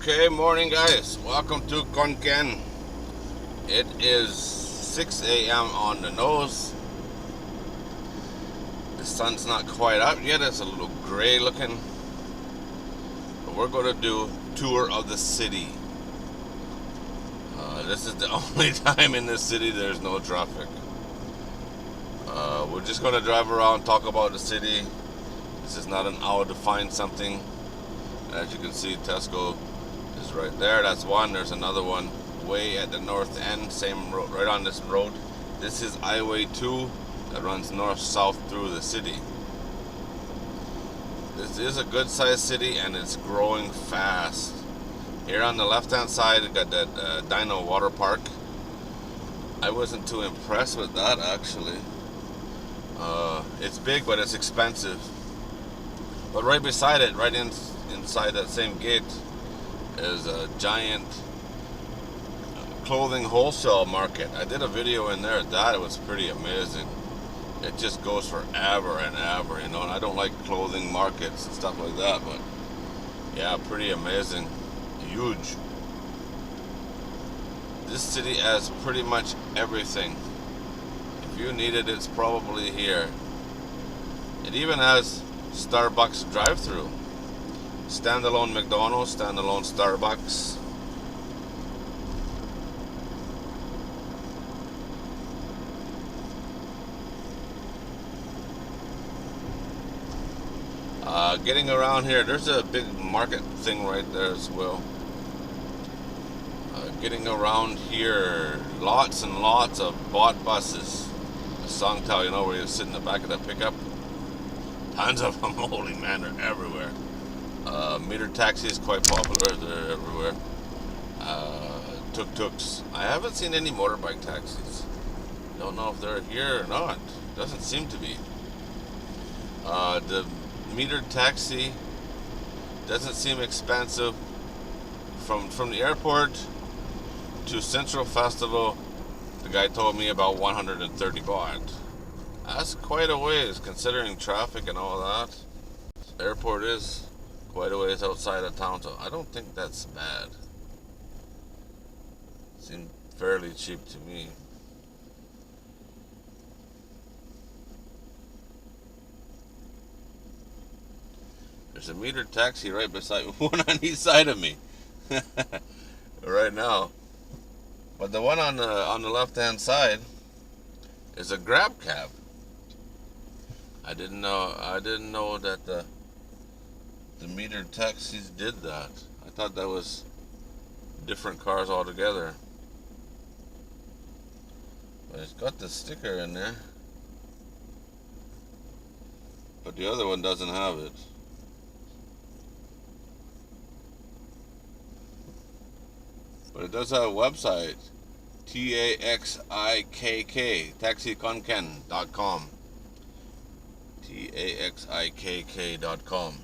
Okay, morning guys. Welcome to Khon Kaen. It is 6 a.m. on the nose. The sun's not quite up yet. It's a little gray looking. But we're going to do a tour of the city. This is the only time in this city there's no traffic. We're just going to drive around, talk about the city. This is not an hour to find something. As you can see, Tesco is right there. That's one. There's another one way at the north end, same road, right on this road. This is Highway 2 that runs north-south through the city. This is a good sized city and it's growing fast. Here on the left-hand side, we got that Dino Water Park. I wasn't too impressed with that actually. It's big, but it's expensive. But right beside it, right inside that same gate, is a giant clothing wholesale market. I did a video in there. That was pretty amazing. It just goes forever and ever, you know. And I don't like clothing markets and stuff like that, but yeah, pretty amazing. Huge. This city has pretty much everything. If you need it, it's probably here. It even has Starbucks drive-through. Standalone McDonald's, standalone Starbucks. Getting around here, there's a big market thing right there as well. Getting around here, lots and lots of bought buses. A song tell, you know, where you sit in the back of the pickup. Tons of them, holy man, they're everywhere. Meter taxis quite popular, they're everywhere. Tuk-tuks. I haven't seen any motorbike taxis. Don't know if they're here or not. Doesn't seem to be. The metered taxi doesn't seem expensive. From the airport to Central Festival, the guy told me about 130 baht. That's quite a ways considering traffic and all that. The airport is quite a ways outside of town, so I don't think that's bad. Seemed fairly cheap to me. There's a metered taxi right beside one on each side of me right now. But the one on the left-hand side is a grab cab. I didn't know that the metered taxis did that. I thought that was different cars altogether. But it's got the sticker in there. But the other one doesn't have it. But it does have a website. TAXIKK, taxikhonkaen.com. TAXIKK.com.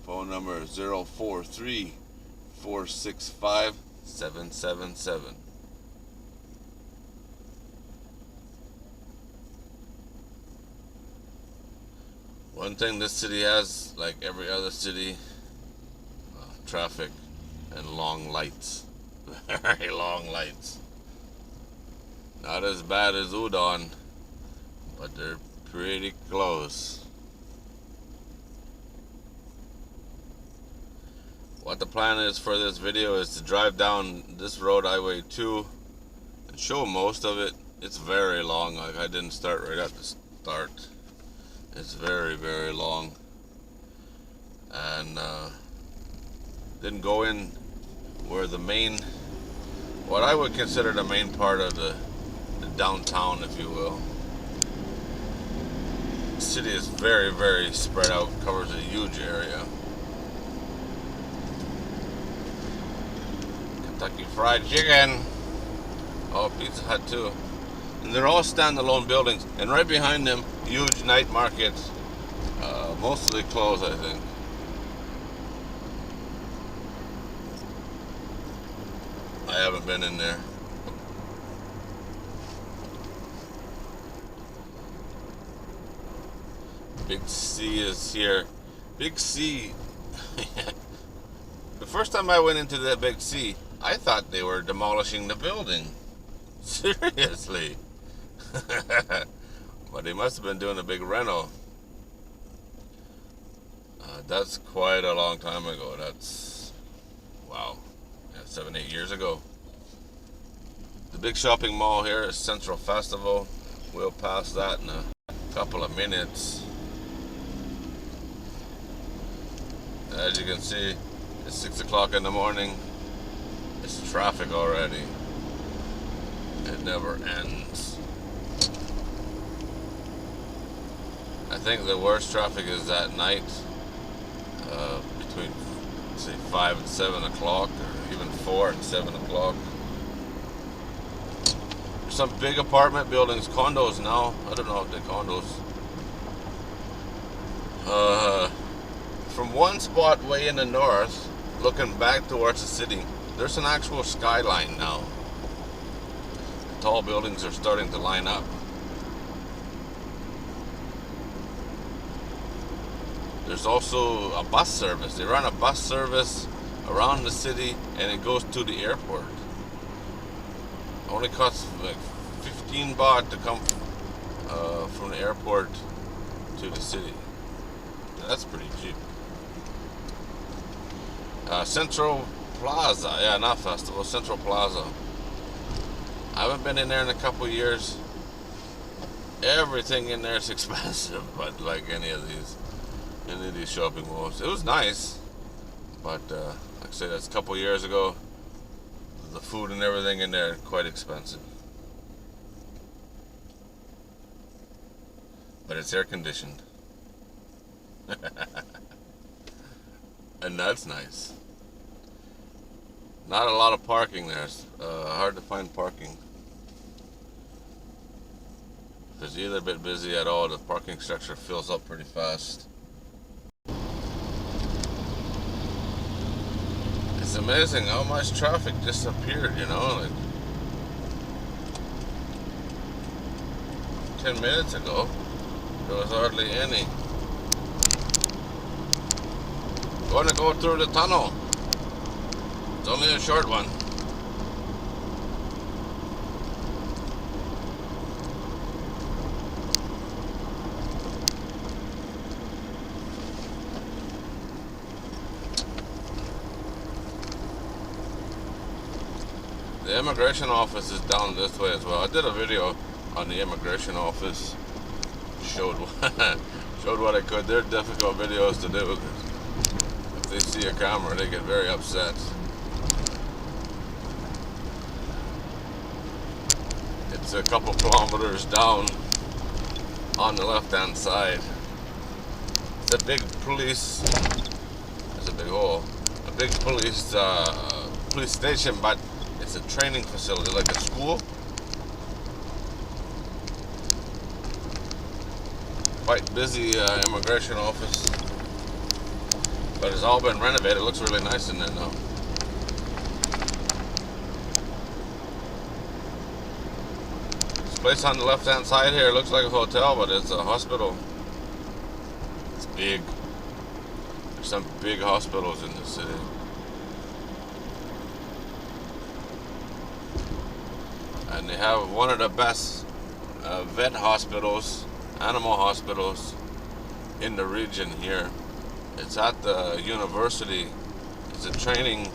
Phone number 043-465-777. One thing this city has, like every other city, traffic and long lights. Very long lights. Not as bad as Udon, but they're pretty close. What the plan is for this video is to drive down this road, Highway 2, and show most of it. It's very long. Like, I didn't start right at the start. It's very, very long. And didn't go in where the main, what I would consider the main part of the downtown, if you will. The city is very, very spread out, covers a huge area. Kentucky Fried Chicken. Oh, Pizza Hut too. And they're all standalone buildings. And right behind them, huge night markets. Mostly closed, I think. I haven't been in there. Big C is here. Big C. The first time I went into that Big C, I thought they were demolishing the building. Seriously. But they must have been doing a big reno. That's quite a long time ago. That's, wow, yeah, 7-8 years ago. The big shopping mall here is Central Festival. We'll pass that in a couple of minutes. As you can see, it's 6 o'clock in the morning. It's traffic already. It never ends. I think the worst traffic is at night, between, say, 5 and 7 o'clock, or even 4 and 7 o'clock. There's some big apartment buildings, condos now. I don't know if they're condos. From one spot way in the north, looking back towards the city, there's an actual skyline now. The tall buildings are starting to line up. There's also a bus service. They run a bus service around the city and it goes to the airport. It only costs like 15 baht to come from the airport to the city. That's pretty cheap. Central Plaza, yeah, not Festival, Central Plaza. I haven't been in there in a couple years. Everything in there is expensive, but like any of these shopping malls. It was nice, but like I said, that's a couple years ago. The food and everything in there quite expensive, but it's air conditioned. And that's nice. Not a lot of parking there. It's hard to find parking. If it's either a bit busy at all, the parking structure fills up pretty fast. It's amazing how much traffic disappeared, you know, like 10 minutes ago, there was hardly any. Going to go through the tunnel. It's only a short one. The immigration office is down this way as well. I did a video on the immigration office. Showed what I could. They're difficult videos to do. If they see a camera, they get very upset. It's a couple kilometers down on the left-hand side. It's a big police. There's a big hole. A big police station, but it's a training facility, like a school. Quite busy immigration office, but it's all been renovated. It looks really nice in there now. This place on the left-hand side here looks like a hotel, but it's a hospital. It's big. There's some big hospitals in the city. And they have one of the best vet hospitals, animal hospitals in the region here. It's at the university. It's a training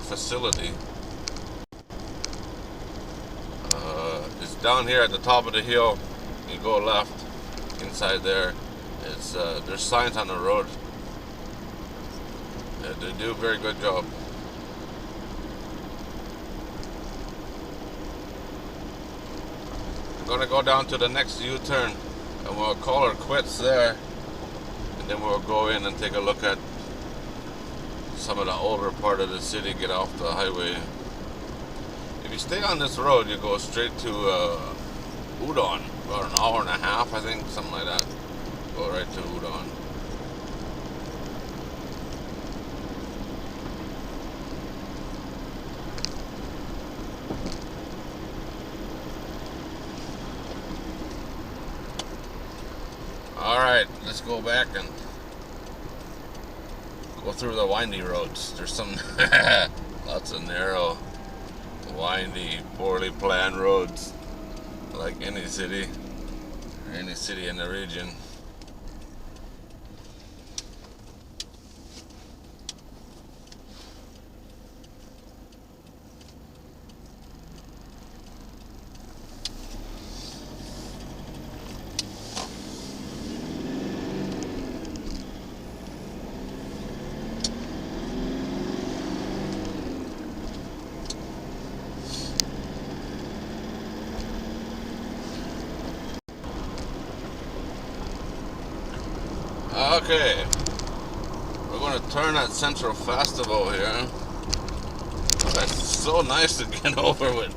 facility. It's down here at the top of the hill. You go left, inside there. It's there's signs on the road. They do a very good job. We're gonna go down to the next U-turn and we'll call her quits there, and then we'll go in and take a look at some of the older part of the city, get off the highway. If you stay on this road, you go straight to Udon, about an hour and a half, I think, something like that. Go right to Udon. Alright, let's go back and go through the windy roads. There's some lots of narrow, windy, poorly planned roads, like any city in the region. Okay, we're going to turn at Central Festival here. It's so nice to get over with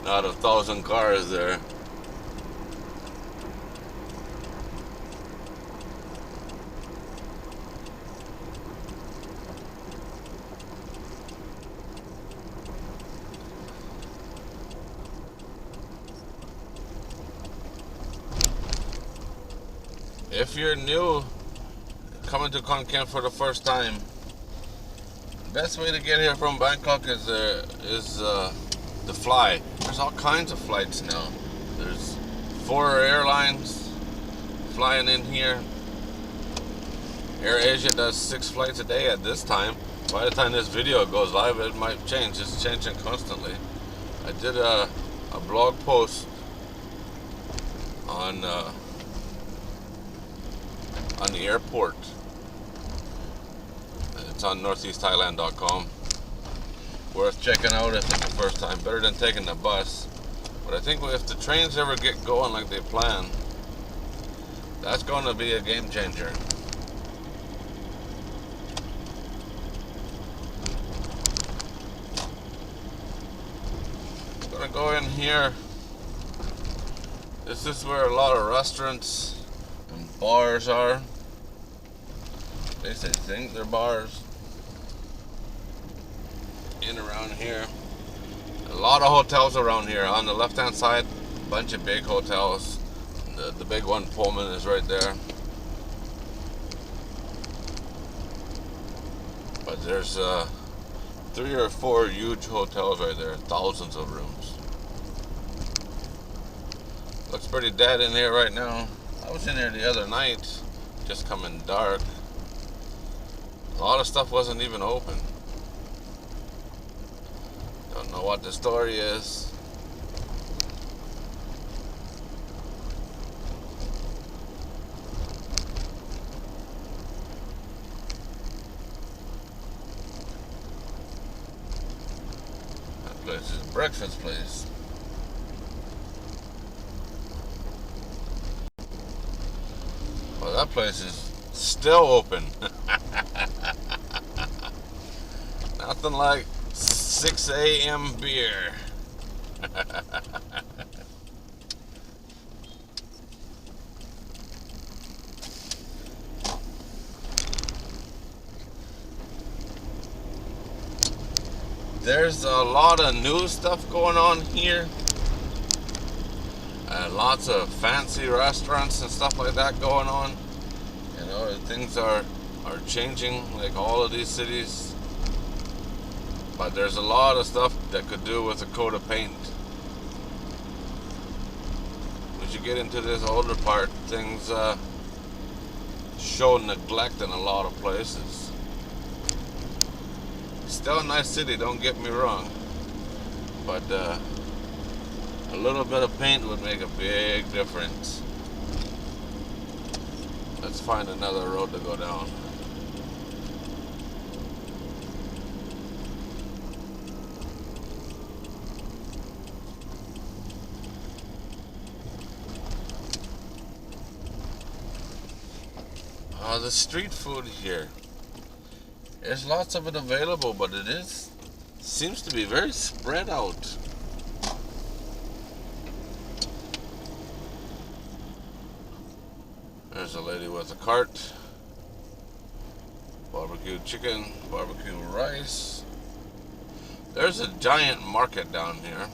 not 1,000 cars there. If you're new, coming to Khon Kaen for the first time, best way to get here from Bangkok is the fly. There's all kinds of flights now. There's 4 airlines flying in here. AirAsia does 6 flights a day at this time. By the time this video goes live, it might change. It's changing constantly. I did a blog post on the airport. It's on northeastthailand.com. Worth checking out if it's the first time. Better than taking the bus. But I think if the trains ever get going like they plan, that's going to be a game changer. I'm going to go in here. This is where a lot of restaurants and bars are. At least I think they're bars. In around here. A lot of hotels around here. On the left hand side, a bunch of big hotels. The big one, Pullman, is right there. But there's 3 or 4 huge hotels right there. Thousands of rooms. Looks pretty dead in here right now. I was in here the other night, just coming dark. A lot of stuff wasn't even open. Don't know what the story is. That place is a breakfast place. Well, that place is still open. Nothing like 6 a.m. beer. There's a lot of new stuff going on here. Lots of fancy restaurants and stuff like that going on. You know, things are changing like all of these cities. But there's a lot of stuff that could do with a coat of paint. As you get into this older part, things show neglect in a lot of places. Still a nice city, don't get me wrong. But a little bit of paint would make a big difference. Let's find another road to go down. The street food here. There's lots of it available, but seems to be very spread out. There's a lady with a cart. Barbecue chicken, barbecue rice. There's a giant market down here.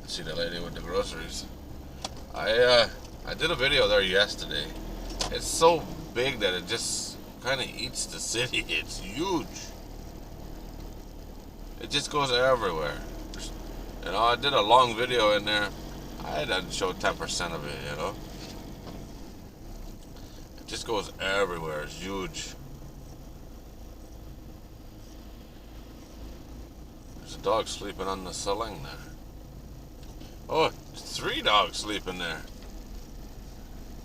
I see the lady with the groceries. I I did a video there yesterday. It's so big that it just kind of eats the city. It's huge. It just goes everywhere. You know, I did a long video in there. I didn't show 10% of it, you know. It just goes everywhere. It's huge. There's a dog sleeping on the ceiling there. Oh, 3 dogs sleeping there.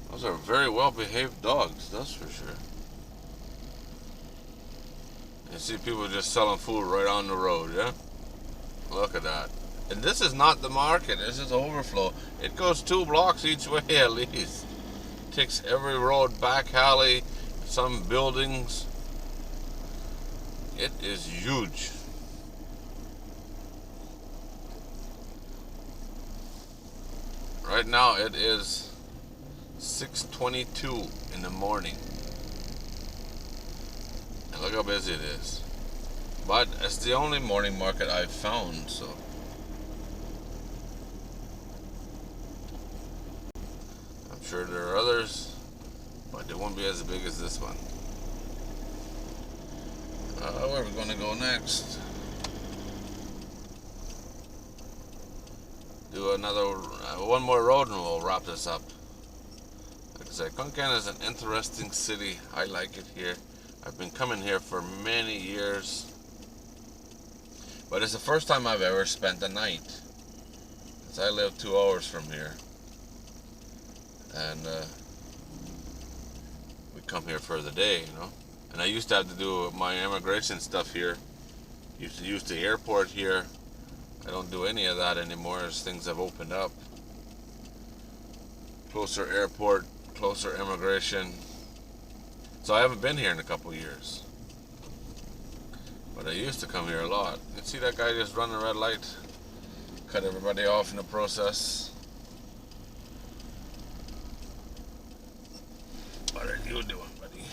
Those are very well behaved dogs, that's for sure. You see people just selling food right on the road, yeah? Look at that. And this is not the market, this is overflow. It goes 2 blocks each way at least. Takes every road, back alley, some buildings. It is huge. Right now it is 6:22 in the morning. And look how busy it is. But it's the only morning market I've found, so. I'm sure there are others, but they won't be as big as this one. Where are we going to go next? Do another, one more road and we'll wrap this up. Like I said, Khon Kaen is an interesting city. I like it here. I've been coming here for many years. But it's the first time I've ever spent the night. Because I live 2 hours from here. And we come here for the day, you know. And I used to have to do my immigration stuff here. Used to use the airport here. I don't do any of that anymore as things have opened up. Closer airport, closer immigration. So I haven't been here in a couple years. But I used to come here a lot. You see that guy just run the red light? Cut everybody off in the process. What are you doing, buddy?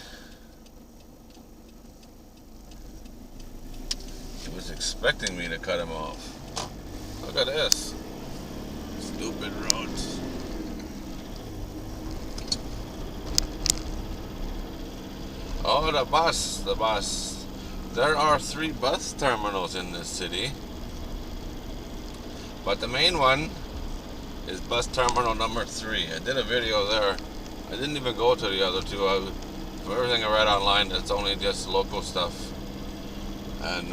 He was expecting me to cut him off. Look at this. Stupid roads. Oh, the bus. There are 3 bus terminals in this city. But the main one is bus terminal number 3. I did a video there. I didn't even go to the other 2. For everything I read online, it's only just local stuff. And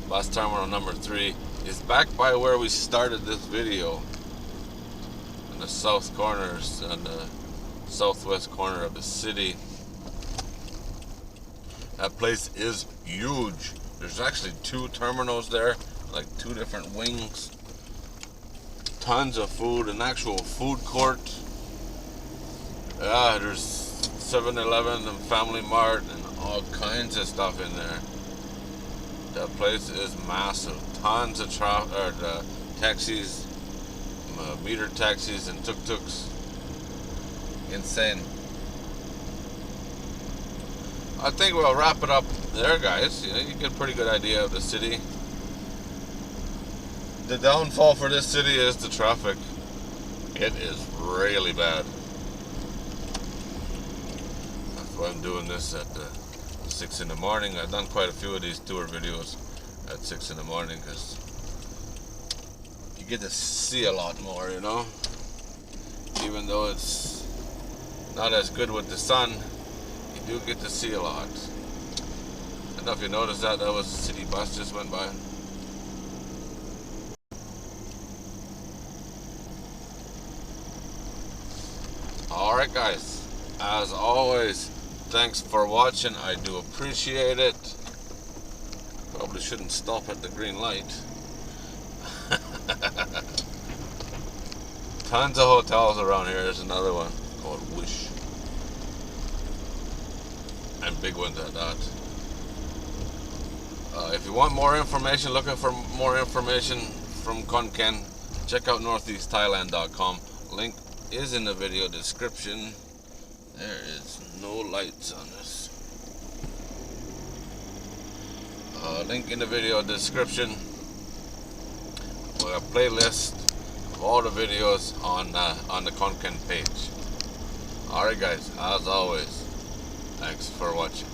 bus terminal number 3 is back by where we started this video. In the south corners and the southwest corner of the city. That place is huge. There's actually 2 terminals there, like 2 different wings. Tons of food, an actual food court. Yeah, there's 7-Eleven and Family Mart and all kinds of stuff in there. That place is massive. Tons of taxis, meter taxis and tuk-tuks. Insane. I think we'll wrap it up there, guys. You know, you get a pretty good idea of the city. The downfall for this city is the traffic. It is really bad. That's why I'm doing this at 6 in the morning. I've done quite a few of these tour videos at 6 in the morning because you get to see a lot more, you know. Even though it's not as good with the sun, you do get to see a lot. I don't know if you noticed that was a city bus just went by. Alright guys, as always, thanks for watching. I do appreciate it. Probably shouldn't stop at the green light. Tons of hotels around here. There's another one called Wish. And big ones at that. If you want more information, looking for more information from Khon Kaen, check out northeastthailand.com. Link is in the video description. There is no lights on this. Link in the video description. We have a playlist all the videos on the Khon Kaen page. Alright guys, as always, thanks for watching.